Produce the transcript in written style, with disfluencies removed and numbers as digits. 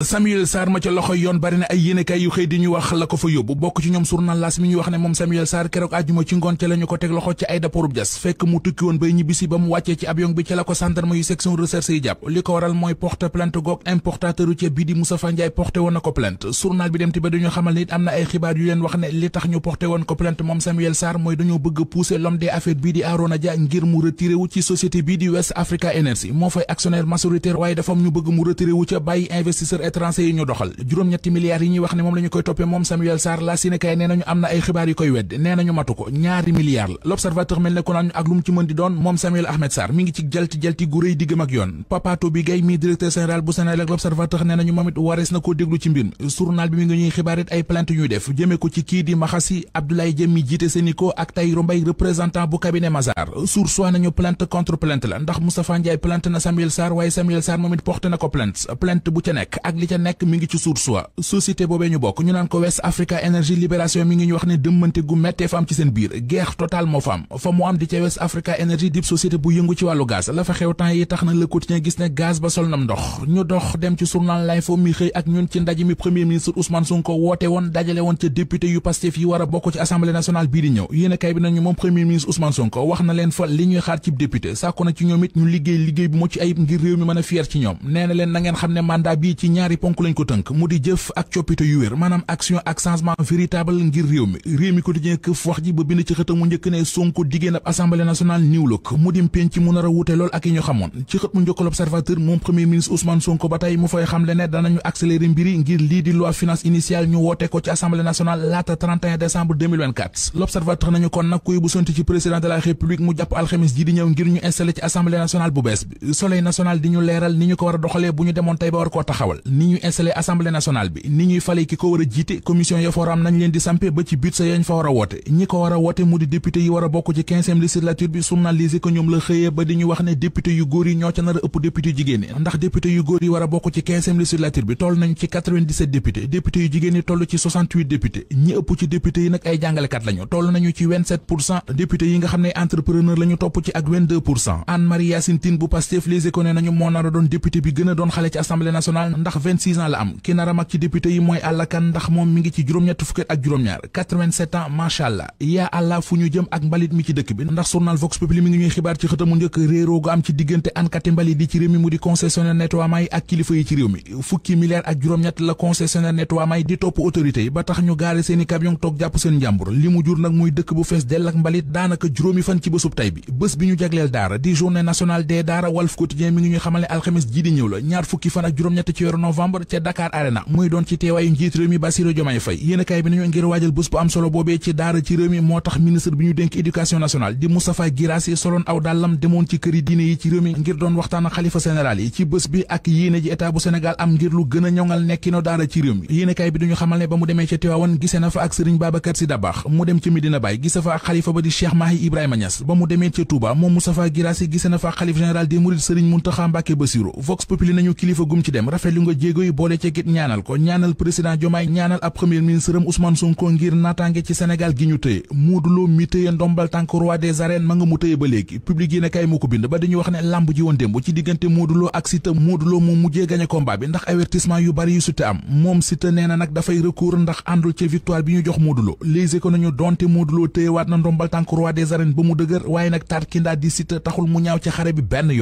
Samuel Sarr ma ca loxoy yoon bari na ay yéenekaay yu xëy di ñu wax la ko fa yóbbu bokk ci ñoom journal L'As mi ñu wax ne moom Samuel Sarr keroog àjjuma ci ngoon ca la ñu ko teg loxo ci aéroportu Diass fekk mu tukki woon bay ñibbisi ba mu wàccee ci avion bi ca la ko gendarme yu section recherche yi jàpp li ko waral mooy porte plainte goog importateur routier bii di Moustapha Ndiaye porté woon na ko plainte journal bi dem ti ba dañu xamal nit am na ay xibaar yu leen wax ne li tax ñu porté woon ko plainte moom Samuel Sarr mooy dañoo bëgg a pousser l'homme des affaires bii di Arona Dia ngir mu retiré wu ci société bii di West Africa Energy moo fay actionnaire majoritaire waaye dafa am ñu bëgg mu retiré wu ca bàyyi investisseur étranger yi ñu doxal juróom-ñetti milliards yi ñuy wax ne moom la ñu koy toppee moom Samuel Sarr la sinekaay nee nañu am na ay xibaar yu koy wedd nee nañu matu ko ñaari milliards la l'observateur mel ne ko naan ak lu mu ci mën di doon moom Samuel Ahmed Sarr mi ngi ci jalti gu rëy diggam ak yoon Papato bi Gaye mi directeur général bu Senelec ak l'observateur nee nañu moom it warees na koo déglu ci mbir mi journal bi mi ngi ñuy xibaar it ay plainte ñuy def jëmee ko ci kii di Maxasi Abdoulaye Diém mi jiite Sénico ak Tahirou Mbaye représentant bu cabinet Mazars source wa nañu plainte contre plainte la ndax Moustapha Ndiaye plainte na Samuel Sarr waaye Samuel Sarr moom it porté na ko plainte bu ca nekk ak li ca nekk mi ngi ci source wa société boobee ñu bokk ñu naan ko West Africa Energy Libération mi ngi ñu wax ne dëmmante gu mettee fa am ci seen biir guerre totale moo fa am fa mu am di ca West Africa Energy dip société bu yëngu ci wàllu gaz la fa xew temps yi tax na Le Quotidien gis ne gaz ba sol nam ndox ñu dox dem ci journal L'Info mi xëy ak ñun ci ndaje mi premier ministre Ousmane Sonko woote woon dajale woon ca député yu Pastef yi war a bokk ci assemblée nationale bii di ñëw yéenekaay bi nañu moom premier ministre Ousmane Sonko wax na leen fa li ñuy xaar ci député sàkku na ci ñoom it ñu liggéey bu mucc ayib ngir réew mi mën a fier ci ñoom nee na leen na ngeen xam ne mandat bii ci ñaari ponk lañ ko tënk mu di jëf ak coppite yu wér maanaam action ak changement véritable ngir réew mi quotidien këf wax ji ba bind ci xët mu njëkk ne Sonko diggéen ab assemblée nationale New Look mu dim penc mu nar a wuute lool ak yi ñu xamoon ci xët mu njëkk l'observateur moom premier ministre Ousmane Sonko ba tey mu fay xamle ne danañu accélérer mbiri ngir lii di loi finance initiale ñu woote ko ci assemblée nationale laata 31 décembre 2024 l'observateur nañu kon nag kuy bu sonti ci président de la république mu jàpp alxamis ji di ñëw ngir ñu installé ci assemblée nationale bu bees bi soleil national di ñu leeral ni ñu ko war a doxalee bu ñu demoon tey ba war koo taxawal ni ñuy installé assemblée nationale bi ni ñuy fale ki ko war a jiite commission ya foram nañ leen di sampe ba ci but sa yañ fa war a woote ñi ko war a woote mu di député yi war a bokk ci 15e législature bi journalisé ko ñoom la xëyee ba di ñu wax ne député yu góor yi ñoo ca nar a ëpp député yu jigéen ñi ndax député yu góor yi war a bokk ci 15e législature bi toll nañu ci 97 député député yu jigéen ñi toll ci 68 député ñi ëpp ci député yi nag ay jàngalekat lañu toll nañu ci 27% député yi nga xam ne entrepreneur lañu topp ci ak 22% Anne-Marie Yacine Tine bu Pastef Les Échos ne nañu moo nar a doon député bi gën a doon xale ci assemblée nationale ndax 26 ans la am ki nar a mag ci député yi mooy Alla Kane ndax moom mi ngi ci juróom-ñett fukk ak juróom-ñaar 87 ans macha allah yaa allah fu ñu jëm ak mbalit mi ci dëkk bi ndax journal Vox Populi mi ngi ñuy xibaar ci xëtamu njëkk réeroo gu am ci diggante ankati mbalit di ci réew mi mu di concessionnaire nettoiement yi ak kilifa yi ci réew mi fukki milliards ak juróom-ñett la concessionnaire nettoiement yi di topp autorité yi ba tax ñu gaare seeni camion toog jàpp seen njàmbur li mu jur nag muy dëkk bu fees dell ak mbalit daanaka juróomi fan ci bésub tey bi bés bi ñu jagleel daara di journée nationale des daara Walf Quotidien mi ngi ñuy xamal ne alxamis ji di ñëw la ñaar fukki fan ak juróom-ñett ci weeru novembre ca Dakar Arena muy doon ci teewaayu njiit réew mi Bassirou Diomaye Faye yéenekaay bi nañu ngir waajal bés bu am solo boobee ci daara ci réew mi moo tax ministre bi ñu dénk éducation nationale di Moustapha Guirassy soloon aw dàllam demoon ci këri diine yi ci réew mi ngir doon waxtaan ak xalifa général yi ci bés bi ak yéene ji état bu Sénégal am ngir lu gën a ñoŋal nekkino daara ci réew mi yéenekaay bi duñu xamal ne ba mu demee ca Tivaouane gisee na fa ak Serigne Babacar Sy Dabakh mu dem ca Medina Baye gise fa ak xalifa ba di Cheikh Mahi Ibrahima Niass ba mu demee ca Touba moom Moustapha Guirassy gisee na fa ak xalifa général des Mourides Serigne Mountakha Mbacké Bassirou Vox Populi nañu kilifa gum ci dem rafetlu nga jéego yi boole ca git ñaanal ko ñaanal président Diomaye ñaanal ab premier ministre am Ousmane Sonko ngir naataange ci Sénégal gi ñu tëye Modou Lo mi tëye ndombal tànk roi des arènes ma nga mu tëye ba léegi public yi ne kay moo ko bind ba dañuy wax ne lamb ji woon démb ci diggante Modou Lo ak Siteu Modou Lo moo mujjee gagné combat bi ndax avertissement yu bari yu Siteu am moom Siteu nee na nag dafay recours ndax àndul ci victoire bi ñu jox Modou Lo léegi ko nañu donte Modou Lo tëyewaat na ndombal tànk roi des arènes ba mu dëgër waaye nag tarkindaa di Siteu taxul mu ñaaw ci xare bi benn yoon